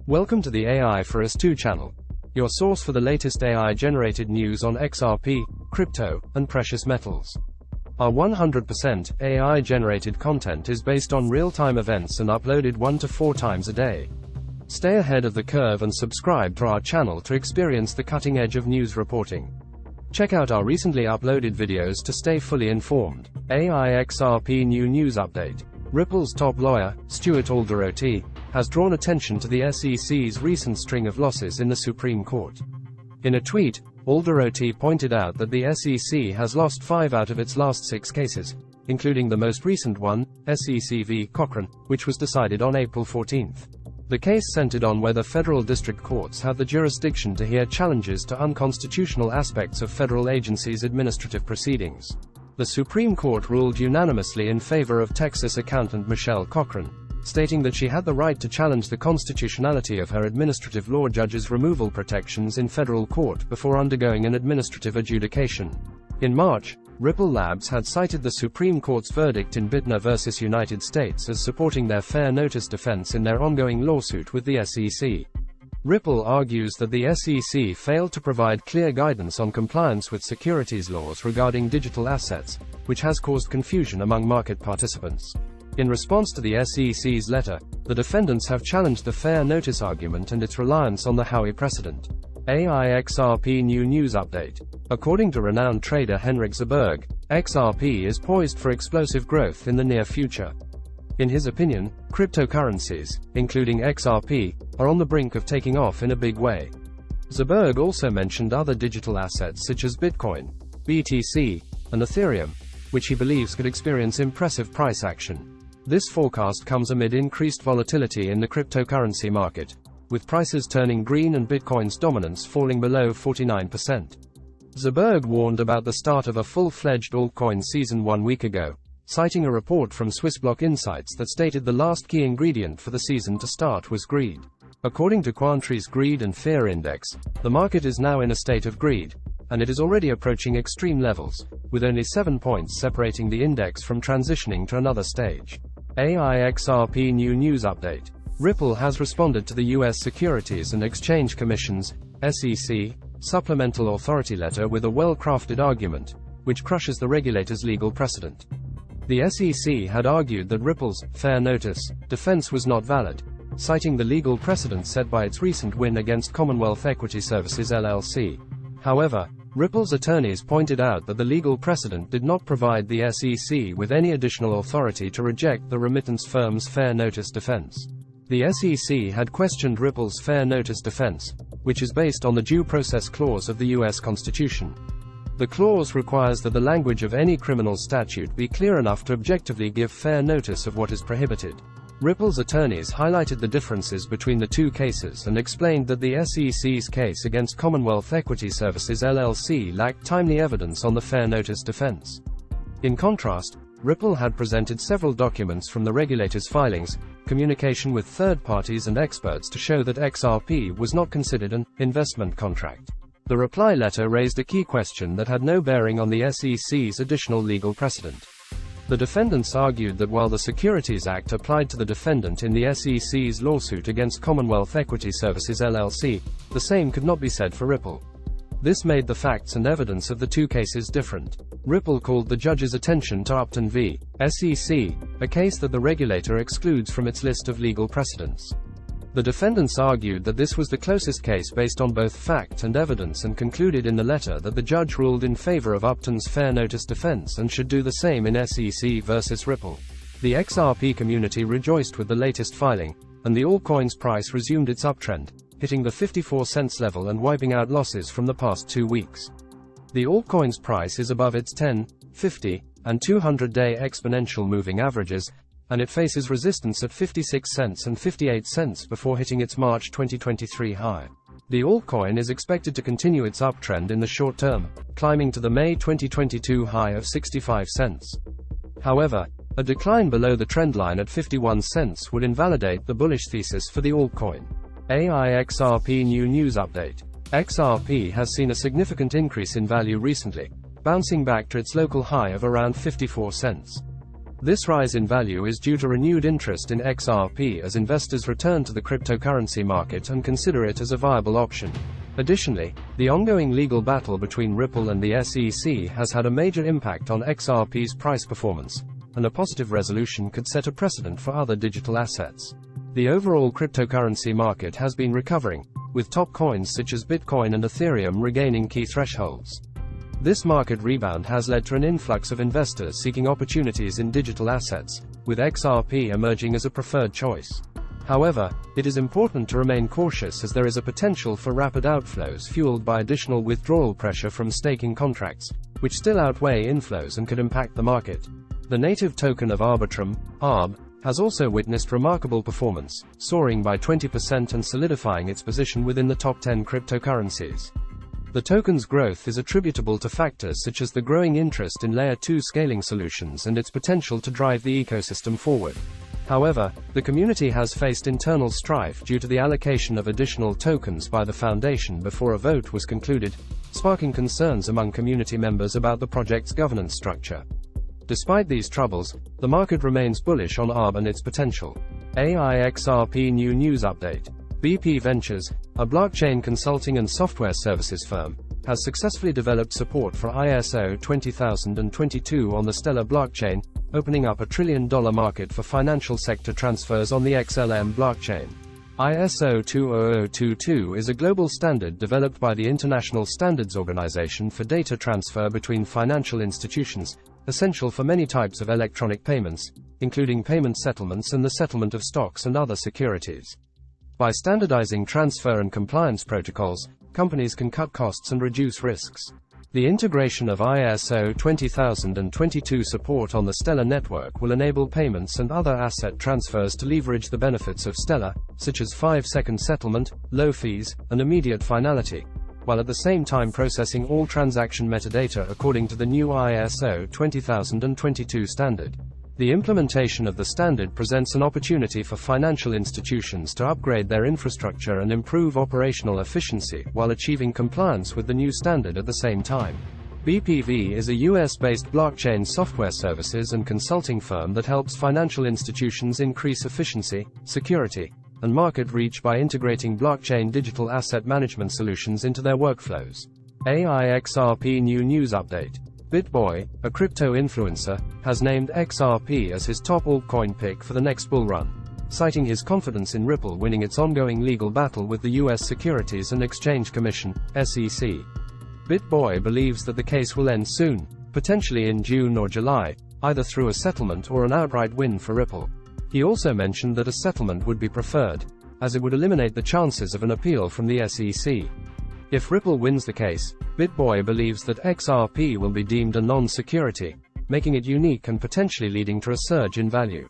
Welcome to the AI for Us 2 channel, your source for the latest AI-generated news on XRP, crypto, and precious metals. Our 100% AI-generated content is based on real-time events and uploaded 1 to 4 times a day. Stay ahead of the curve and subscribe to our channel to experience the cutting edge of news reporting. Check out our recently uploaded videos to stay fully informed. Xrp New News Update. Ripple's top lawyer, Stuart Alderoty, has drawn attention to the SEC's recent string of losses in the Supreme Court. In a tweet, Alderoty pointed out that the SEC has lost 5 out of its last 6 cases, including the most recent one, SEC v. Cochrane, which was decided on April 14. The case centered on whether federal district courts have the jurisdiction to hear challenges to unconstitutional aspects of federal agencies' administrative proceedings. The Supreme Court ruled unanimously in favor of Texas accountant Michelle Cochrane, stating that she had the right to challenge the constitutionality of her administrative law judge's removal protections in federal court before undergoing an administrative adjudication. In March, Ripple Labs had cited the Supreme Court's verdict in Bitner v. United States as supporting their fair notice defense in their ongoing lawsuit with the SEC. Ripple argues that the SEC failed to provide clear guidance on compliance with securities laws regarding digital assets, which has caused confusion among market participants. In response to the SEC's letter, the defendants have challenged the fair notice argument and its reliance on the Howey precedent. Xrp New News Update. According to renowned trader Henrik Zerberg, XRP is poised for explosive growth in the near future. In his opinion, cryptocurrencies, including XRP, are on the brink of taking off in a big way. Zerberg also mentioned other digital assets such as Bitcoin, BTC, and Ethereum, which he believes could experience impressive price action. This forecast comes amid increased volatility in the cryptocurrency market, with prices turning green and Bitcoin's dominance falling below 49%. Zerberg warned about the start of a full-fledged altcoin season 1 week ago, citing a report from Swissblock Insights that stated the last key ingredient for the season to start was greed. According to Quantri's Greed and Fear Index, the market is now in a state of greed, and it is already approaching extreme levels, with only 7 points separating the index from transitioning to another stage. Xrp New News Update. Ripple has responded to the U.S. Securities and Exchange Commission's, SEC, supplemental authority letter with a well-crafted argument, which crushes the regulator's legal precedent. The SEC had argued that Ripple's fair notice defense was not valid, citing the legal precedent set by its recent win against Commonwealth Equity Services LLC. However, Ripple's attorneys pointed out that the legal precedent did not provide the SEC with any additional authority to reject the remittance firm's fair notice defense. The SEC had questioned Ripple's fair notice defense, which is based on the Due Process Clause of the U.S. Constitution. The clause requires that the language of any criminal statute be clear enough to objectively give fair notice of what is prohibited. Ripple's attorneys highlighted the differences between the two cases and explained that the SEC's case against Commonwealth Equity Services LLC lacked timely evidence on the fair notice defense. In contrast, Ripple had presented several documents from the regulator's filings, communication with third parties and experts to show that XRP was not considered an investment contract. The reply letter raised a key question that had no bearing on the SEC's additional legal precedent. The defendants argued that while the Securities Act applied to the defendant in the SEC's lawsuit against Commonwealth Equity Services LLC, the same could not be said for Ripple. This made the facts and evidence of the two cases different. Ripple called the judge's attention to Upton v. SEC, a case that the regulator excludes from its list of legal precedents. The defendants argued that this was the closest case based on both fact and evidence and concluded in the letter that the judge ruled in favor of Upton's fair notice defense and should do the same in SEC versus Ripple. The XRP community rejoiced with the latest filing, and the altcoin's price resumed its uptrend, hitting the 54 cents level and wiping out losses from the past 2 weeks. The altcoin's price is above its 10, 50, and 200-day exponential moving averages, and it faces resistance at 56 cents and 58 cents before hitting its March 2023 high. The altcoin is expected to continue its uptrend in the short term, climbing to the May 2022 high of 65 cents. However, a decline below the trendline at 51 cents would invalidate the bullish thesis for the altcoin. Xrp New News Update. XRP has seen a significant increase in value recently, bouncing back to its local high of around 54 cents. This rise in value is due to renewed interest in XRP as investors return to the cryptocurrency market and consider it as a viable option. Additionally, the ongoing legal battle between Ripple and the SEC has had a major impact on XRP's price performance, and a positive resolution could set a precedent for other digital assets. The overall cryptocurrency market has been recovering, with top coins such as Bitcoin and Ethereum regaining key thresholds. This market rebound has led to an influx of investors seeking opportunities in digital assets, with XRP emerging as a preferred choice. However, it is important to remain cautious as there is a potential for rapid outflows fueled by additional withdrawal pressure from staking contracts, which still outweigh inflows and could impact the market. The native token of Arbitrum, ARB, has also witnessed remarkable performance, soaring by 20% and solidifying its position within the top 10 cryptocurrencies. The token's growth is attributable to factors such as the growing interest in Layer 2 scaling solutions and its potential to drive the ecosystem forward. However, the community has faced internal strife due to the allocation of additional tokens by the foundation before a vote was concluded, sparking concerns among community members about the project's governance structure. Despite these troubles, the market remains bullish on ARB and its potential. Xrp New News Update. BP Ventures, a blockchain consulting and software services firm, has successfully developed support for ISO 20022 on the Stellar blockchain, opening up a $1 trillion market for financial sector transfers on the XLM blockchain. ISO 20022 is a global standard developed by the International Standards Organization for data transfer between financial institutions, essential for many types of electronic payments, including payment settlements and the settlement of stocks and other securities. By standardizing transfer and compliance protocols, companies can cut costs and reduce risks. The integration of ISO 20022 support on the Stellar network will enable payments and other asset transfers to leverage the benefits of Stellar, such as 5-second settlement, low fees, and immediate finality, while at the same time processing all transaction metadata according to the new ISO 20022 standard. The implementation of the standard presents an opportunity for financial institutions to upgrade their infrastructure and improve operational efficiency while achieving compliance with the new standard at the same time. BPV is a US-based blockchain software services and consulting firm that helps financial institutions increase efficiency, security, and market reach by integrating blockchain digital asset management solutions into their workflows. Xrp New News Update. BitBoy, a crypto influencer, has named XRP as his top altcoin pick for the next bull run, citing his confidence in Ripple winning its ongoing legal battle with the US Securities and Exchange Commission, SEC. BitBoy believes that the case will end soon, potentially in June or July, either through a settlement or an outright win for Ripple. He also mentioned that a settlement would be preferred, as it would eliminate the chances of an appeal from the SEC. If Ripple wins the case, BitBoy believes that XRP will be deemed a non-security, making it unique and potentially leading to a surge in value.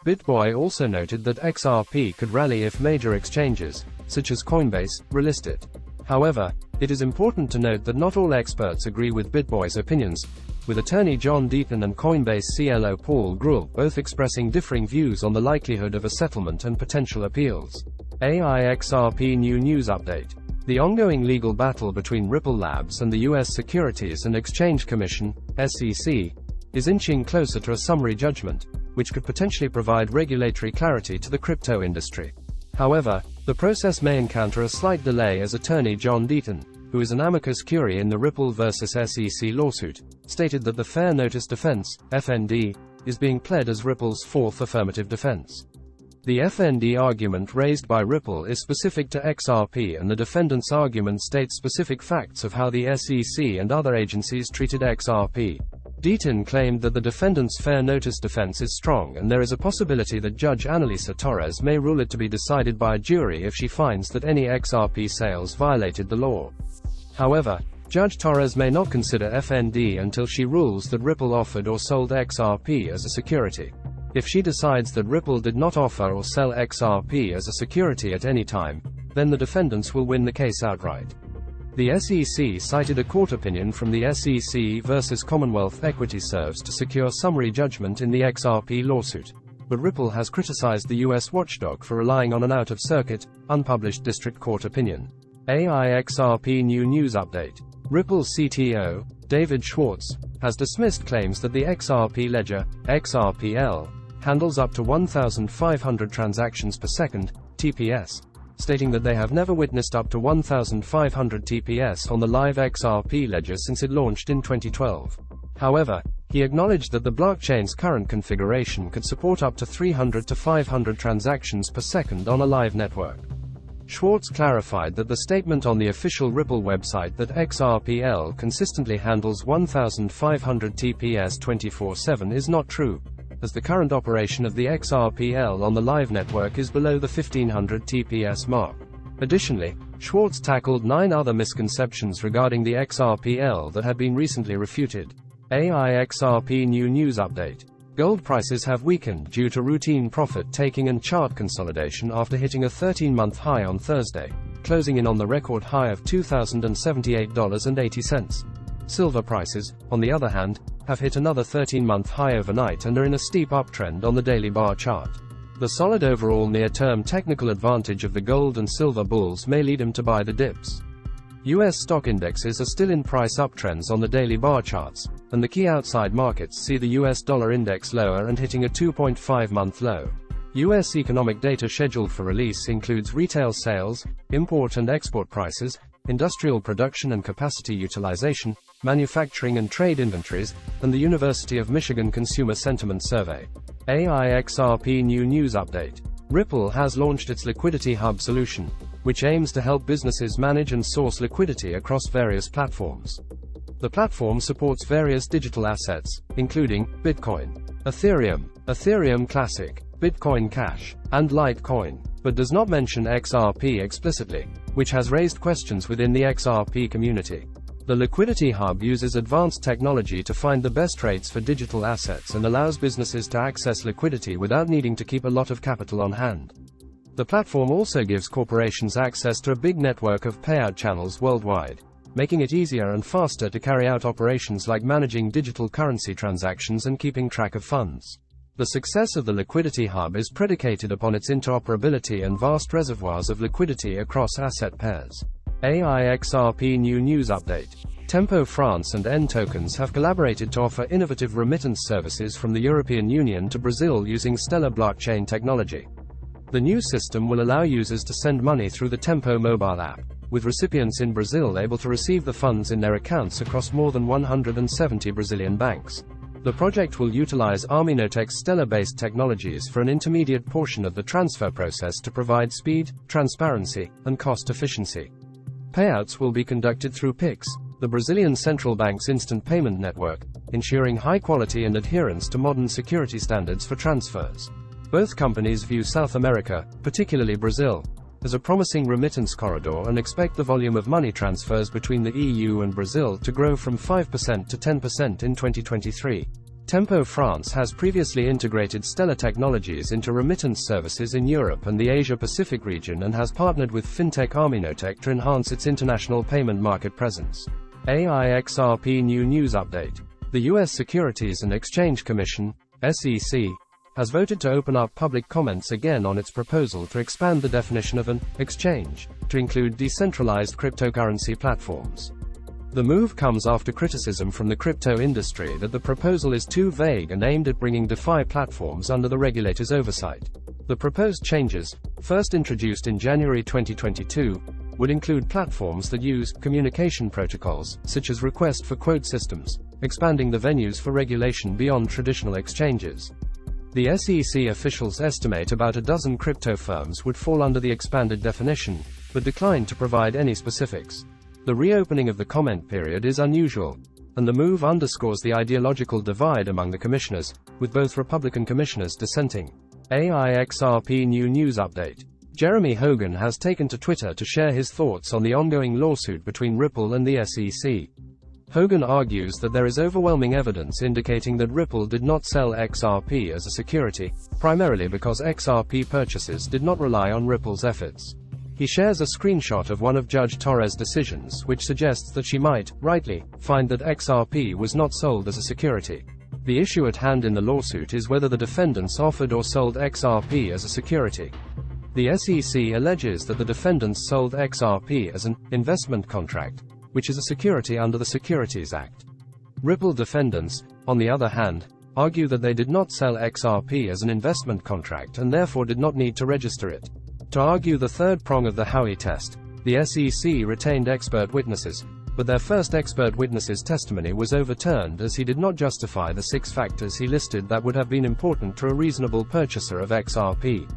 BitBoy also noted that XRP could rally if major exchanges, such as Coinbase, relist it. However, it is important to note that not all experts agree with BitBoy's opinions, with attorney John Deaton and Coinbase CLO Paul Grewal both expressing differing views on the likelihood of a settlement and potential appeals. Xrp New News Update. The ongoing legal battle between Ripple Labs and the US Securities and Exchange Commission, SEC, is inching closer to a summary judgment, which could potentially provide regulatory clarity to the crypto industry. However, the process may encounter a slight delay as attorney John Deaton, who is an amicus curiae in the Ripple vs. SEC lawsuit, stated that the Fair Notice Defense, FND, is being pled as Ripple's fourth affirmative defense. The FND argument raised by Ripple is specific to XRP, and the defendant's argument states specific facts of how the SEC and other agencies treated XRP. Deaton claimed that the defendant's fair notice defense is strong and there is a possibility that Judge Annalisa Torres may rule it to be decided by a jury if she finds that any XRP sales violated the law. However, Judge Torres may not consider FND until she rules that Ripple offered or sold XRP as a security. If she decides that Ripple did not offer or sell XRP as a security at any time, then the defendants will win the case outright. The SEC cited a court opinion from the SEC versus Commonwealth Equity Serves to secure summary judgment in the XRP lawsuit, but Ripple has criticized the US watchdog for relying on an out-of-circuit, unpublished district court opinion. Xrp New News Update. Ripple CTO, David Schwartz, has dismissed claims that the XRP ledger, XRPL, handles up to 1,500 transactions per second, TPS, stating that they have never witnessed up to 1,500 TPS on the live XRP ledger since it launched in 2012. However, he acknowledged that the blockchain's current configuration could support up to 300 to 500 transactions per second on a live network. Schwartz clarified that the statement on the official Ripple website that XRPL consistently handles 1,500 TPS 24/7 is not true, as the current operation of the XRPL on the live network is below the 1,500 TPS mark. Additionally, Schwartz tackled 9 other misconceptions regarding the XRPL that had been recently refuted. Xrp New News Update. Gold prices have weakened due to routine profit-taking and chart consolidation after hitting a 13-month high on Thursday, closing in on the record high of $2,078.80. Silver prices, on the other hand, have hit another 13-month high overnight and are in a steep uptrend on the daily bar chart. The solid overall near-term technical advantage of the gold and silver bulls may lead them to buy the dips. U.S. stock indexes are still in price uptrends on the daily bar charts, and the key outside markets see the U.S. dollar index lower and hitting a 2.5-month low. U.S. economic data scheduled for release includes retail sales, import and export prices, industrial production and capacity utilization, manufacturing and trade inventories, and the University of Michigan Consumer Sentiment Survey. Xrp New News Update. Ripple has launched its Liquidity Hub solution, which aims to help businesses manage and source liquidity across various platforms. The platform supports various digital assets, including Bitcoin, Ethereum, Ethereum Classic, Bitcoin Cash, and Litecoin, but does not mention XRP explicitly, which has raised questions within the XRP community. The Liquidity Hub uses advanced technology to find the best rates for digital assets and allows businesses to access liquidity without needing to keep a lot of capital on hand. The platform also gives corporations access to a big network of payout channels worldwide, making it easier and faster to carry out operations like managing digital currency transactions and keeping track of funds. The success of the Liquidity Hub is predicated upon its interoperability and vast reservoirs of liquidity across asset pairs. Xrp New News Update. Tempo France and N Tokens have collaborated to offer innovative remittance services from the European Union to Brazil using Stellar blockchain technology. The new system will allow users to send money through the Tempo mobile app, with recipients in Brazil able to receive the funds in their accounts across more than 170 Brazilian banks. The project will utilize Arminotech's Stellar-based technologies for an intermediate portion of the transfer process to provide speed, transparency, and cost efficiency. Payouts will be conducted through Pix, the Brazilian central bank's instant payment network, ensuring high quality and adherence to modern security standards for transfers. Both companies view South America, particularly Brazil, as a promising remittance corridor and expect the volume of money transfers between the EU and Brazil to grow from 5% to 10% in 2023. Tempo France has previously integrated Stellar technologies into remittance services in Europe and the Asia-Pacific region and has partnered with fintech Arminotech to enhance its international payment market presence. Xrp New News Update. The U.S. Securities and Exchange Commission, SEC, has voted to open up public comments again on its proposal to expand the definition of an exchange to include decentralized cryptocurrency platforms. The move comes after criticism from the crypto industry that the proposal is too vague and aimed at bringing DeFi platforms under the regulator's oversight. The proposed changes, first introduced in January 2022, would include platforms that use communication protocols, such as request for quote systems, expanding the venues for regulation beyond traditional exchanges. The SEC officials estimate about a dozen crypto firms would fall under the expanded definition, but declined to provide any specifics. The reopening of the comment period is unusual, and the move underscores the ideological divide among the commissioners, with both Republican commissioners dissenting. Xrp New News Update. Jeremy Hogan has taken to Twitter to share his thoughts on the ongoing lawsuit between Ripple and the SEC. Hogan argues that there is overwhelming evidence indicating that Ripple did not sell XRP as a security, primarily because XRP purchases did not rely on Ripple's efforts. He shares a screenshot of one of Judge Torres' decisions which suggests that she might, rightly, find that XRP was not sold as a security. The issue at hand in the lawsuit is whether the defendants offered or sold XRP as a security. The SEC alleges that the defendants sold XRP as an investment contract, which is a security under the Securities Act. Ripple defendants, on the other hand, argue that they did not sell XRP as an investment contract and therefore did not need to register it. To argue the third prong of the Howey test, the SEC retained expert witnesses, but their first expert witness's testimony was overturned as he did not justify the 6 factors he listed that would have been important to a reasonable purchaser of XRP.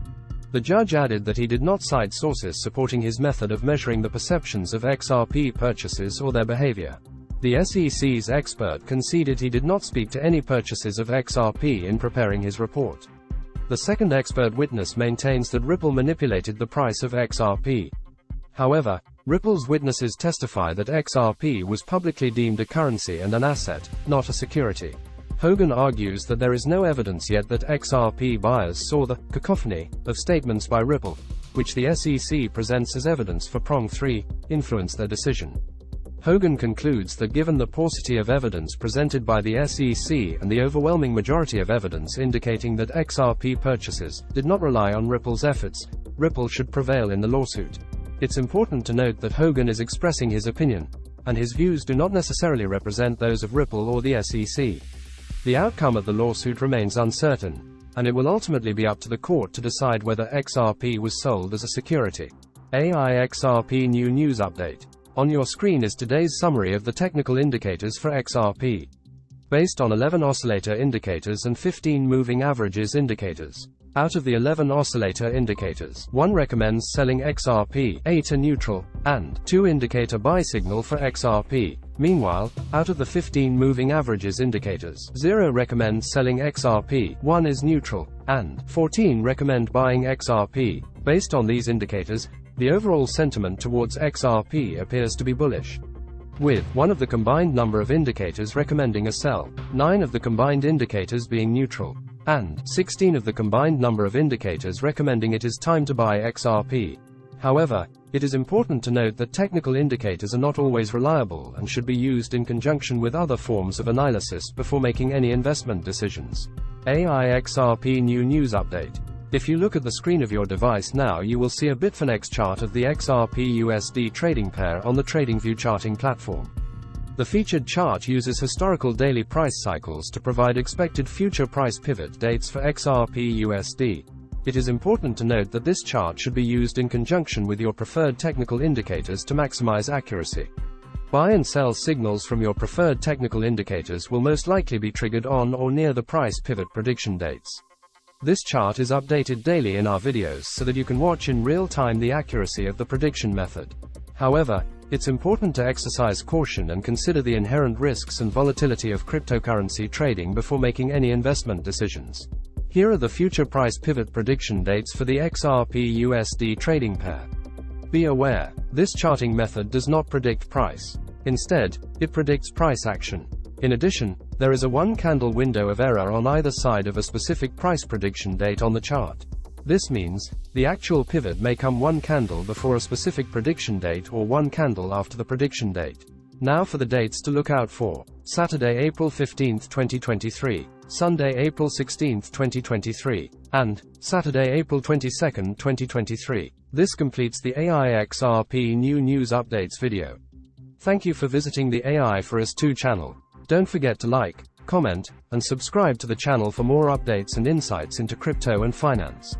The judge added that he did not cite sources supporting his method of measuring the perceptions of XRP purchases or their behavior. The SEC's expert conceded he did not speak to any purchases of XRP in preparing his report. The second expert witness maintains that Ripple manipulated the price of XRP. However, Ripple's witnesses testify that XRP was publicly deemed a currency and an asset, not a security. Hogan argues that there is no evidence yet that XRP buyers saw the cacophony of statements by Ripple, which the SEC presents as evidence for prong 3, influence their decision. Hogan concludes that given the paucity of evidence presented by the SEC and the overwhelming majority of evidence indicating that XRP purchases did not rely on Ripple's efforts, Ripple should prevail in the lawsuit. It's important to note that Hogan is expressing his opinion, and his views do not necessarily represent those of Ripple or the SEC. The outcome of the lawsuit remains uncertain, and it will ultimately be up to the court to decide whether XRP was sold as a security. Xrp New News Update. On your screen is today's summary of the technical indicators for XRP. Based on 11 oscillator indicators and 15 moving averages indicators. Out of the 11 oscillator indicators, 1 recommends selling XRP, 8 are neutral, and 2 indicate a buy signal for XRP. Meanwhile, out of the 15 moving averages indicators, 0 recommends selling XRP, 1 is neutral, and 14 recommend buying XRP. Based on these indicators, the overall sentiment towards XRP appears to be bullish, with 1 of the combined number of indicators recommending a sell, 9 of the combined indicators being neutral, and 16 of the combined number of indicators recommending it is time to buy XRP. However, it is important to note that technical indicators are not always reliable and should be used in conjunction with other forms of analysis before making any investment decisions. Xrp New News Update. If you look at the screen of your device now, you will see a Bitfinex chart of the XRP USD trading pair on the TradingView charting platform. The featured chart uses historical daily price cycles to provide expected future price pivot dates for XRP USD. It is important to note that this chart should be used in conjunction with your preferred technical indicators to maximize accuracy. Buy and sell signals from your preferred technical indicators will most likely be triggered on or near the price pivot prediction dates. This chart is updated daily in our videos so that you can watch in real time the accuracy of the prediction method. However, it's important to exercise caution and consider the inherent risks and volatility of cryptocurrency trading before making any investment decisions. Here are the future price pivot prediction dates for the XRP USD trading pair. Be aware, this charting method does not predict price. Instead, it predicts price action. In addition, there is a 1-candle window of error on either side of a specific price prediction date on the chart. This means, the actual pivot may come 1 candle before a specific prediction date or 1 candle after the prediction date. Now for the dates to look out for. Saturday, April 15, 2023, Sunday, April 16, 2023, and Saturday, April 22, 2023. This completes the Xrp New News Updates video. Thank you for visiting the AI for Us 2 channel. Don't forget to like, comment, and subscribe to the channel for more updates and insights into crypto and finance.